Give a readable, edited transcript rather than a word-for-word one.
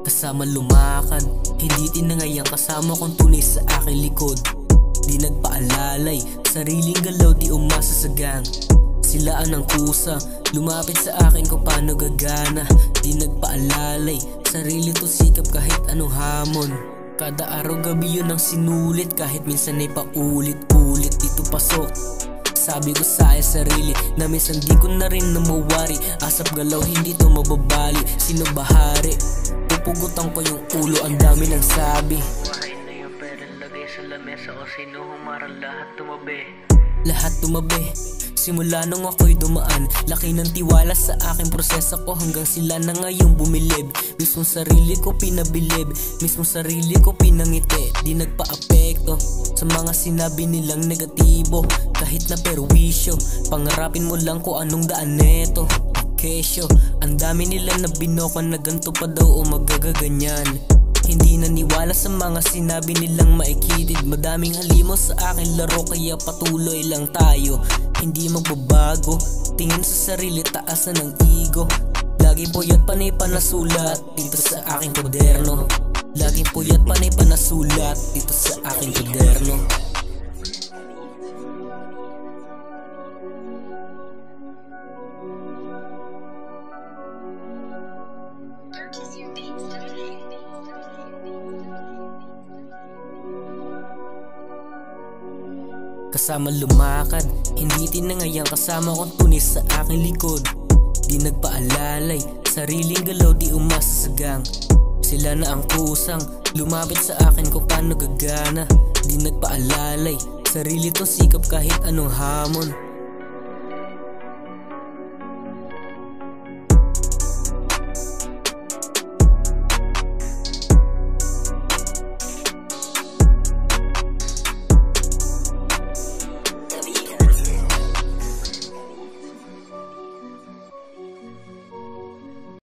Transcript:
Kasama lumakad, hindi tinangay ang kasama kong tunay sa aking likod. Di nagpaalalay, sariling galaw di umasa sa gang. Sila ang kusa, lumapit sa akin kung paano gagana. Di nagpaalalay, sarili to sikap kahit anong hamon. Kada araw gabi yun ang sinulit, kahit minsan ay paulit-ulit dito pasok. Sabi ko sa aking sarili na minsan di ko na rin na mawari. Asap galaw hindi to mababali, sino bahari? Pupugutan ko yung ulo, ang dami ng sabi. Bahay na yung pera lagay sa lamesa o sino humarang lahat tumabi. Lahat tumabi, simula nung ako'y dumaan. Laki ng tiwala sa aking proseso ko hanggang sila na ngayong bumilib. Mismong sarili ko pinabilib, mismong sarili ko pinangiti. Di nagpa-apekto sa mga sinabi nilang negatibo. Kahit na perwisyo, pangarapin mo lang kung anong daan neto. Kesyo, ang dami nila na binokan na ganto pa daw o magagaganyan. Hindi naniwala sa mga sinabi nilang maikitid. Madaming halimos sa akin laro kaya patuloy lang tayo. Hindi magbabago, tingin sa sarili taas na ng ego. Laging puyat panay panasulat dito sa aking kwaderno. Laging puyat panay panasulat dito sa aking kwaderno. Kasama lumakad, hindi tinangay ang kasama kong tunis sa aking likod. Di nagpaalalay, sariling galaw di umasa sa gang. Sila na ang kusang, lumapit sa akin kung paano gagana. Di nagpaalalay, sarili to sikap kahit anong hamon.